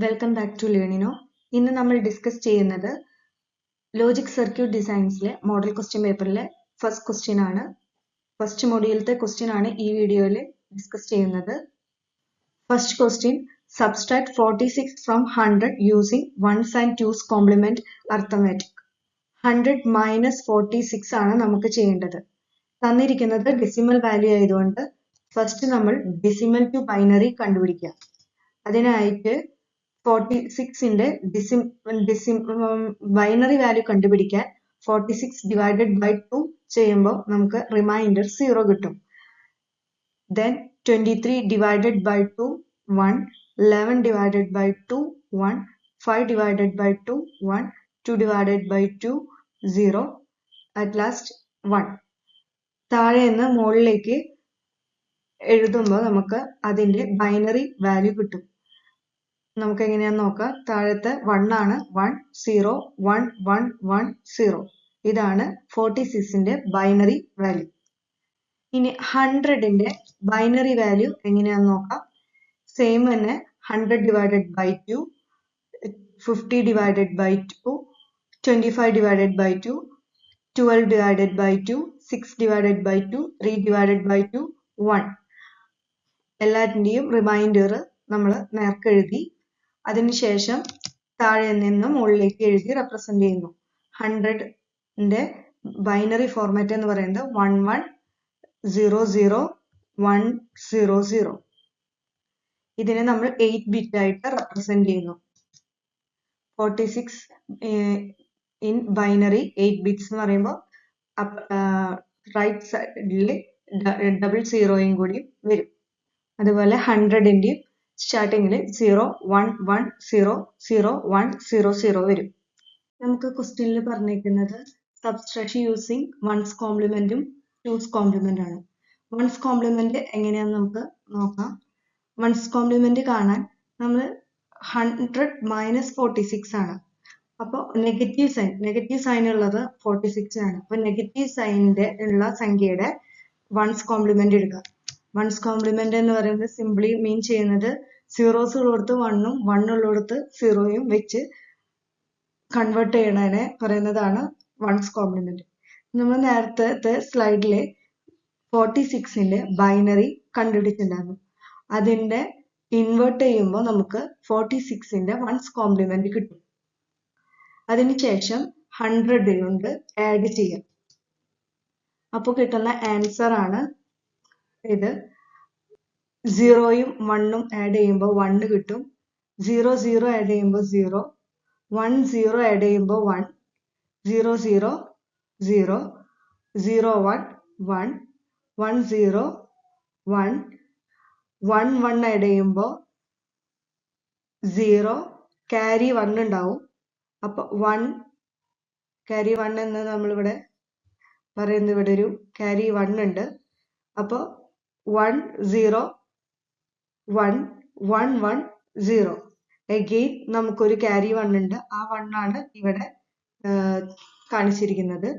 Welcome back to Learnino. ഇന്ന് നമ്മൾ discuss ചെയ്യുന്നത് ലോജിക് സർക്യൂട്ട് ഡിസൈൻസിലെ മോഡൽ ക്വസ്റ്റ്യൻ പേപ്പറിലെ ഫസ്റ്റ് ക്വസ്റ്റ്യൻ ആണ്. ഫസ്റ്റ് മൊഡ്യൂളിലത്തെ ക്വസ്റ്റ്യൻ ആണ് ഈ വീഡിയോയിൽ ഡിസ്കസ് ചെയ്യുന്നത്. First question, subtract 46 from 100 using 1s and 2s complement arithmetic. 100 minus 46 ആണ് നമുക്ക് ചെയ്യേണ്ടത്. തന്നിരിക്കുന്നത് ഡെസിമൽ വാല്യൂ ആയതുകൊണ്ട് ഫസ്റ്റ് നമ്മൾ ഡെസിമൽ ടു ബൈനറി കണ്ടുപിടിക്കാം. അതിനായിട്ട് 46ന്റെ ബൈനറി വാല്യൂ കണ്ടുപിടിക്കാൻ 46 ഡിവൈഡഡ് ബൈ 2 ചെയ്യുമ്പോൾ നമുക്ക് റിമൈൻഡർ 0 കിട്ടും. Then 23 divided by 2 1, 11 divided by 2 1, 5 divided by 2 1, 2 divided by 2 0, at last 1. താഴെ നിന്ന് മുകളിലേക്ക് എഴുതുമ്പോൾ നമുക്ക് അതിന്റെ ബൈനറി വാല്യൂ കിട്ടും. നമുക്ക് എങ്ങനെയാന്ന് നോക്കാം. താഴത്തെ 1 ആണ്, 1 0 1 1 1 0. ഇതാണ് 46ന്റെ ബൈനറി വാല്യൂ. ഇനി 100ന്റെ ബൈനറി വാല്യൂ എങ്ങനെയാന്ന് നോക്കാം. സെയിം തന്നെ 100 divided by 2, 50 divided by 2, 25 divided by 2, 12 divided by 2, 6 divided by 2, 3 divided by 2, 1. എല്ലാറ്റിന്റെയും റിമൈൻഡർ നമ്മൾ നേർക്ക് എഴുതി. അതിനുശേഷം താഴെ നിന്ന് മുകളിലേക്ക് എഴുതി റെപ്രസെന്റ് ചെയ്യുന്നു. 100ന്റെ ബൈനറി ഫോർമാറ്റ് എന്ന് പറയുന്നത് 1 1 0 0 1 0 0. ഇതിനെ നമ്മൾ 8 ബിറ്റ് ആയിട്ട് റെപ്രസെന്റ് ചെയ്യുന്നു. 46 ഇൻ ബൈനറി 8 ബിറ്റ്സ് എന്ന് പറയുമ്പോൾ റൈറ്റ് സൈഡിൽ ഡബിൾ സീറോയും കൂടി വരും. അതുപോലെ 100ന്റെയും സ്റ്റാർട്ടിങ്ങിൽ 0 1 1 0 0 1 0 0 വരും. നമുക്ക് ക്വസ്റ്റ്യനിൽ പറഞ്ഞിരിക്കുന്നത് subtraction using 1s കോംപ്ലിമെന്റും 2s complement ആണ്. 1s കോംപ്ലിമെന്റ് എങ്ങനെയാന്ന് നമുക്ക് നോക്കാം. 1s കോംപ്ലിമെന്റ് കാണാൻ നമ്മൾ 100 മൈനസ് 46 ആണ്. അപ്പോൾ നെഗറ്റീവ് സൈൻ ഉള്ളത് 46 ആണ്. അപ്പോൾ നെഗറ്റീവ് സൈനിന്റെ ഉള്ള സംഖ്യയുടെ 1s കോംപ്ലിമെന്റ് എടുക്കുക. 1s കോംപ്ലിമെന്റ് എന്ന് പറയുന്നത് സിംപ്ലി മീൻ ചെയ്യുന്നത് സീറോസ് ഉള്ളിടത്ത് 1ഉം 1 ഉള്ളിടത്ത് 0യും വെച്ച് കൺവേർട്ട് ചെയ്യണതിനെ പറയുന്നതാണ് 1s കോംപ്ലിമെന്റ്. നമ്മൾ നേരത്തെ സ്ലൈഡിലെ 46ന്റെ ബൈനറി കണ്ടുപിടിച്ചിട്ടുണ്ടായിരുന്നു. അതിന്റെ ഇൻവേർട്ട് ചെയ്യുമ്പോൾ നമുക്ക് 46ന്റെ 1s കോംപ്ലിമെന്റ് കിട്ടും. അതിനുശേഷം 100 കൊണ്ട് ആഡ് ചെയ്യാം. അപ്പോൾ കിട്ടുന്ന ആൻസർ ആണ് ഇത്. 0യും 1ഉം ആഡ് ചെയ്യുമ്പോൾ 1 കിട്ടും. 0 0 ആഡ് ചെയ്യുമ്പോൾ 0, 1 0 ആഡ് ചെയ്യുമ്പോൾ 1, 0 0 0, 0 1 1, 1 0 1, 1 1 ആഡ് ചെയ്യുമ്പോൾ 0, ക്യാരി 1 ഉണ്ടാവും. അപ്പോൾ 1 ക്യാരി 1 എന്ന് നമ്മളിവിടെ പറയുന്നത്, ഇവിടെ ഒരു ക്യാരി 1 ഉണ്ട്. അപ്പോൾ 1 0 1 1 1 0. അഗെയിൻ നമുക്കൊരു ക്യാരി 1 ഉണ്ട്. ആ 1 ആണ് ഇവിടെ കാണിച്ചിരിക്കുന്നത്.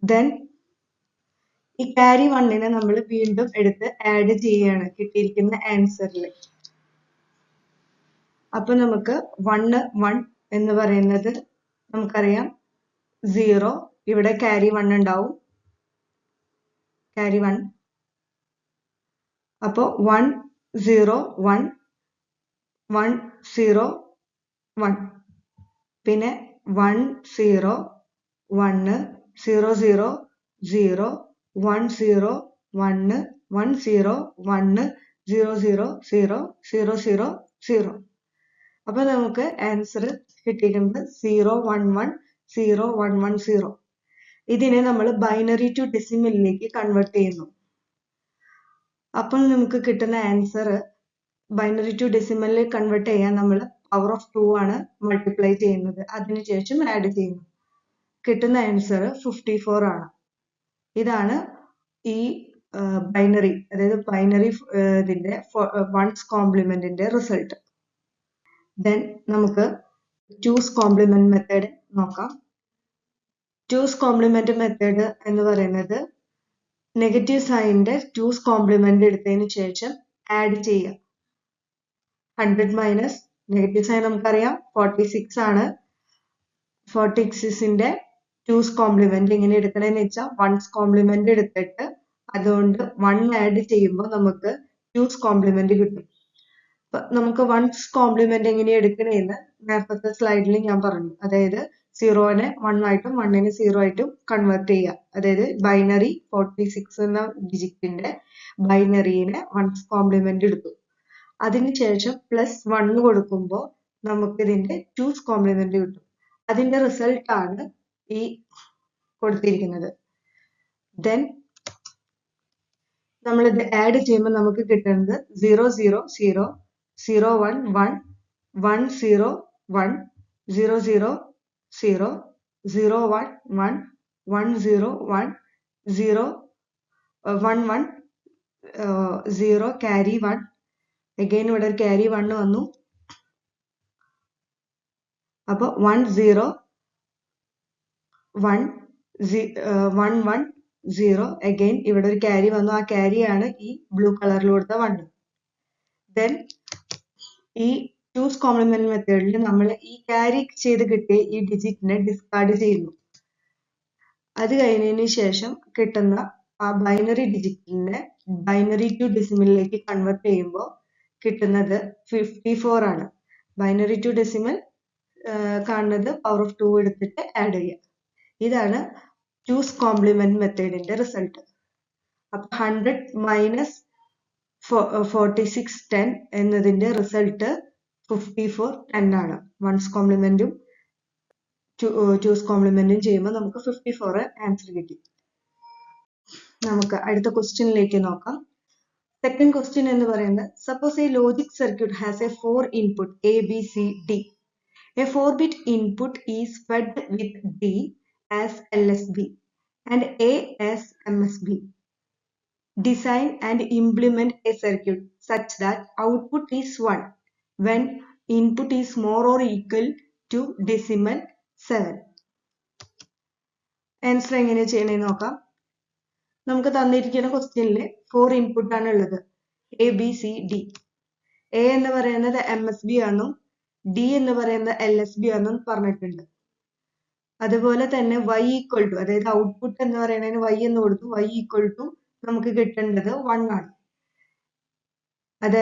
ദെൻ ഈ ക്യാരി 1നെ നമ്മൾ വീണ്ടും എടുത്ത് ആഡ് ചെയ്യുകയാണ് കിട്ടിയിരിക്കുന്ന ആൻസറിൽ. അപ്പൊ നമുക്ക് 1 1 എന്ന് പറയുന്നത് നമുക്കറിയാം 0, ഇവിടെ ക്യാരി 1 ഉണ്ടാവും, ക്യാരി 1. അപ്പോൾ 1 0 1 1 0 1, പിന്നെ 1 0 1 0 0 0 1 0 1 1 0 1 0 0 0 0 0 0. അപ്പൊ നമുക്ക് ആൻസർ കിട്ടിയിരിക്കുന്നത് 0 1 1 0 1 1 0. ഇതിനെ നമ്മൾ ബൈനറി ടു ഡെസിമലിലേക്ക് കൺവേർട്ട് ചെയ്യുന്നു. അപ്പോൾ നമുക്ക് കിട്ടുന്ന ആൻസർ ബൈനറി ടു ഡെസിമലിൽ കൺവേർട്ട് ചെയ്യാൻ നമ്മൾ പവർ ഓഫ് 2 ആണ് മൾട്ടിപ്ലൈ ചെയ്യുന്നത്. അതിനുശേഷം ആഡ് ചെയ്യുന്നു. കിട്ടുന്ന ആൻസർ 54 ആണ്. ഇതാണ് ഈ ബൈനറി, അതായത് ബൈനറി ഇതിന്റെ 1s കോംപ്ലിമെന്റിന്റെ റിസൾട്ട്. ദെൻ നമുക്ക് 2s കോംപ്ലിമെന്റ് മെത്തേഡ് നോക്കാം. 2s കോംപ്ലിമെന്റ് മെത്തേഡ് എന്ന് പറയുന്നത് നെഗറ്റീവ് സൈനിന്റെ 2s കോംപ്ലിമെന്റ് എടുത്തതിന് ശേഷം ആഡ് ചെയ്യുക. 100 മൈനസ് നെഗറ്റീവ് സൈൻ നമുക്കറിയാം 46 ആണ്. 46ന്റെ 2's കോംപ്ലിമെന്റ് എങ്ങനെ എടുക്കണമെന്ന് വെച്ചാൽ 1's കോംപ്ലിമെന്റ് എടുത്തിട്ട് അതുകൊണ്ട് 1 ആഡ് ചെയ്യുമ്പോൾ നമുക്ക് 2's കോംപ്ലിമെന്റ് കിട്ടും. അപ്പൊ നമുക്ക് 1's കോംപ്ലിമെന്റ് എങ്ങനെ എടുക്കണേന്ന് നേരത്തെ സ്ലൈഡിൽ ഞാൻ പറഞ്ഞു. അതായത് 0നെ 1 ആയിട്ടും 1നെ 0 ആയിട്ടും കൺവേർട്ട് ചെയ്യുക. അതായത് ബൈനറി 46 എന്ന ഡിജിറ്റിന്റെ ബൈനറിനെ 1's കോംപ്ലിമെന്റ് എടുത്തു. അതിനുശേഷം +1 കൊടുക്കുമ്പോൾ നമുക്ക് ഇതിന്റെ 2's കോംപ്ലിമെന്റ് കിട്ടും. അതിന്റെ റിസൾട്ട് ആണ് ഈ കൊടുത്തിരിക്കുന്നത്. ദെൻ നമ്മൾ ഇത് ആഡ് ചെയ്യുമ്പോൾ നമുക്ക് കിട്ടുന്നത് 0 0 0 0 1 1 1 0 1 0 0 0 0 1 1 1 0 1 0 1 1 0 carry 1 again ഇവിടെ ഒരു carry 1 വന്നു. അപ്പൊ 1 0 1 1 1 0 again ഇവിടെ ഒരു carry വന്നു. ആ carry ആണ് ഈ ബ്ലൂ കളറിൽ കൊടുത്ത 1. ദെൻ ഈ 2's കോംപ്ലിമെന്റ് മെത്തേഡിൽ നമ്മൾ ഈ carry ചെയ്ത് കിട്ടിയ ഈ ഡിജിറ്റിനെ ഡിസ്കാർഡ് ചെയ്യുന്നു. അത് കഴിഞ്ഞതിന് ശേഷം കിട്ടുന്ന ആ ബൈനറി ഡിജിറ്റിനെ ബൈനറി ടു ഡെസിമലിലേക്ക് കൺവേർട്ട് ചെയ്യുമ്പോൾ കിട്ടുന്നത് 54 ആണ്. ബൈനറി ടു ഡെസിമൽ കാണുന്നത് പവർ ഓഫ് 2 എടുത്തിട്ട് ആഡ് ചെയ്യുക. ഇതാണ് 2's കോംപ്ലിമെന്റ് മെത്തേഡിന്റെ റിസൾട്ട്. അപ്പൊ 100 മൈനസ് 46 10 എന്നതിന്റെ റിസൾട്ട് 54 10 ആണ്. 1's കോംപ്ലിമെന്റും 2's കോംപ്ലിമെന്റും ചെയ്യുമ്പോൾ നമുക്ക് 54 ആൻസർ കിട്ടി. നമുക്ക് അടുത്ത ക്വസ്റ്റ്യനിലേക്ക് നോക്കാം. സെക്കൻഡ് ക്വസ്റ്റ്യൻ എന്ന് പറയുന്നത് suppose A logic circuit has A 4 input A B C D. A 4-bit input is fed with D as LSB and A as MSB. Design and implement a circuit such that output is 1 when input is more or equal to decimal 7. Answer എങ്ങനെ ചെയ്യണമെന്ന് നോക്കാം. നമുക്ക് തന്നിരിക്കുന്ന ക്വസ്റ്റ്യനിൽ 4 input ആണ് ഉള്ളത്. A B C D. A എന്ന് പറയുന്നത് MSB ആണെന്നും ഡി എന്ന് പറയുന്നത് LSB ആണെന്നും പറഞ്ഞിട്ടുണ്ട്. അതുപോലെ തന്നെ y ഈക്വൽ ടു അതായത് ഔട്ട്പുട്ട് എന്ന് പറയുന്നതിന് y എന്ന് കൊടുത്തു. y ഈക്വൽ ടു നമുക്ക് കിട്ടേണ്ടത് 1 ആണ്. അത്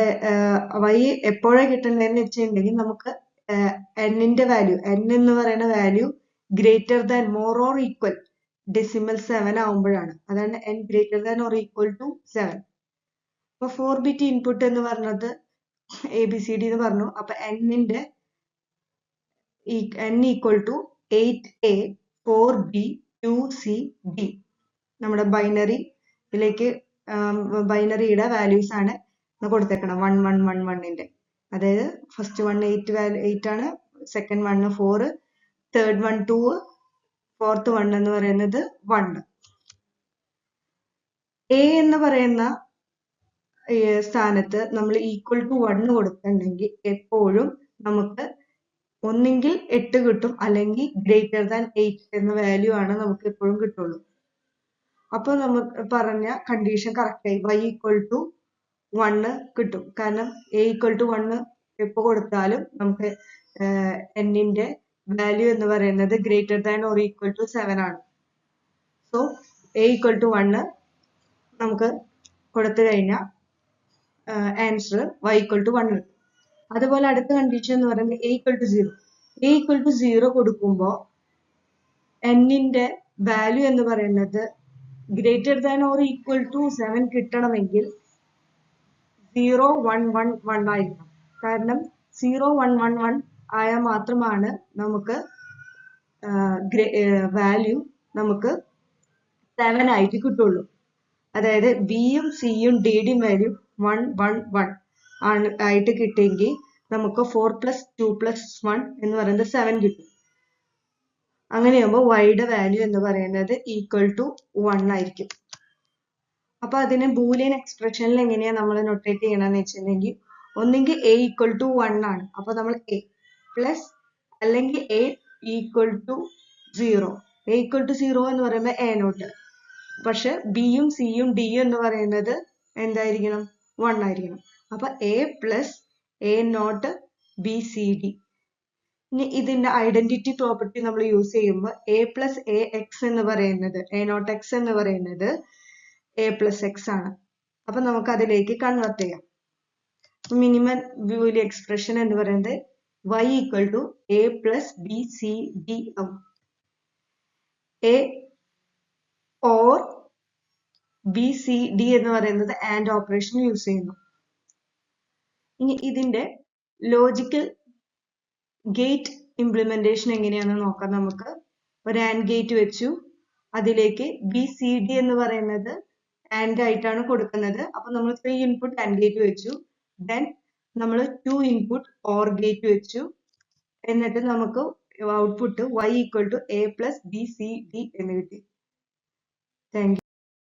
y എപ്പോഴാണ് കിട്ടേണ്ടതെന്ന് വെച്ചിട്ടുണ്ടെങ്കിൽ നമുക്ക് n-ന്റെ വാല്യൂ n എന്ന് പറയുന്ന value greater than more or equal decimal 7 ആവുമ്പോഴാണ്. അതാണ് n greater than or equal to 7. അപ്പൊ 4 ബിറ്റ് ഇൻപുട്ട് എന്ന് പറഞ്ഞത് ABCD എന്ന് പറഞ്ഞു. അപ്പൊ n-ന്റെ n equal to 8A 4B 2C D. നമ്മുടെ ബൈനറിയിലേക്ക് ബൈനറിയുടെ വാല്യൂസ് ആണ് കൊടുത്തേക്കണം. 1 1 1 1ന്റെ അതായത് ഫസ്റ്റ് 1 8 ആണ്, സെക്കൻഡ് 1 4, തേർഡ് 1 2, ഫോർത്ത് 1 എന്ന് പറയുന്നത് 1. A എന്ന് പറയുന്ന സ്ഥാനത്ത് നമ്മൾ ഈക്വൽ ടു 1 കൊടുത്തിട്ടുണ്ടെങ്കിൽ എപ്പോഴും നമുക്ക് ഒന്നെങ്കിൽ 8 കിട്ടും അല്ലെങ്കിൽ ഗ്രേറ്റർ ദാൻ 8 എന്ന വാല്യൂ ആണ് നമുക്ക് എപ്പോഴും കിട്ടുള്ളൂ. അപ്പൊ നമുക്ക് പറഞ്ഞ കണ്ടീഷൻ കറക്റ്റ് ആയി. y ഈക്വൽ ടു 1 കിട്ടും. കാരണം a ഈക്വൽ ടു 1 എപ്പോ കൊടുത്താലും നമുക്ക് n-ന്റെ വാല്യൂ എന്ന് പറയുന്നത് greater than or equal to 7 ആണ്. സോ a ഈക്വൽ ടു 1 നമുക്ക് കൊടുത്തു കഴിഞ്ഞാൽ ആൻസർ y ഈക്വൽ ടു 1 കിട്ടും. അതുപോലെ അടുത്ത കണ്ടീഷൻ എന്ന് പറയുന്നത് a equal to 0. a equal to 0 കൊടുക്കുമ്പോൾ n-ന്റെ വാല്യൂ എന്ന് പറയുന്നത് greater than or equal to 7 കിട്ടണമെങ്കിൽ 0 1 1 1 ആയിരിക്കണം. കാരണം 0 1 1 1 ആയാൽ മാത്രമാണ് നമുക്ക് വാല്യൂ നമുക്ക് 7 ആയിട്ട് കിട്ടുള്ളൂ. അതായത് ബിയും സിയും ഡിയുടെയും വാല്യൂ 1 1 1 ആണ് ആയിട്ട് കിട്ടിയെങ്കിൽ നമുക്ക് 4 + 2 + 1 എന്ന് പറയുന്നത് 7 കിട്ടും. അങ്ങനെയാകുമ്പോൾ വൈയുടെ വാല്യൂ എന്ന് പറയുന്നത് ഈക്വൽ ടു 1 ആയിരിക്കും. അപ്പൊ അതിനെ ബൂലിയൻ എക്സ്പ്രഷനിൽ എങ്ങനെയാ നമ്മൾ നൊട്ടേറ്റ് ചെയ്യണമെന്ന് വെച്ചിട്ടുണ്ടെങ്കിൽ ഒന്നെങ്കിൽ a ഈക്വൽ ടു 1 ആണ്. അപ്പൊ നമ്മൾ a പ്ലസ് അല്ലെങ്കിൽ a equal to 0. a equal to 0 എന്ന് പറയുമ്പോൾ a0. പക്ഷെ ബിയും സിയും ഡിയും എന്ന് പറയുന്നത് എന്തായിരിക്കണം 1 ആയിരിക്കണം. അപ്പൊ a plus A not B C D. ഇനി ഇതിന്റെ ഐഡന്റിറ്റി പ്രോപ്പർട്ടി നമ്മൾ യൂസ് ചെയ്യുമ്പോൾ എ പ്ലസ് എ എക്സ് എന്ന് പറയുന്നത് എ നോട്ട് എക്സ് എന്ന് പറയുന്നത് എ പ്ലസ് എക്സ് ആണ്. അപ്പൊ നമുക്ക് അതിലേക്ക് കൺവേർട്ട് ചെയ്യാം. മിനിമം ബൂലിയൻ എക്സ്പ്രഷൻ എന്ന് പറയുന്നത് y equal to A plus B C D ആവും. A or B C D എന്ന് പറയുന്നത് ആൻഡ് ഓപ്പറേഷൻ യൂസ് ചെയ്യുന്നു. ഇനി ഇതിന്റെ ലോജിക്കൽ ഗേറ്റ് ഇംപ്ലിമെന്റേഷൻ എങ്ങനെയാണെന്ന് നോക്കാം. നമുക്ക് ഒരു ആൻഡ് ഗേറ്റ് വെച്ചു, അതിലേക്ക് ബി സി ഡി എന്ന് പറയുന്നത് ആൻഡ് ആയിട്ടാണ് കൊടുക്കുന്നത്. അപ്പൊ നമ്മൾ 3 ഇൻപുട്ട് ആൻഡ് ഗേറ്റ് വെച്ചു, ദെൻ നമ്മൾ 2 ഇൻപുട്ട് ഓർ ഗേറ്റ് വെച്ചു, എന്നിട്ട് നമുക്ക് output y equal to A plus B C D എന്ന് കിട്ടി. Thank U.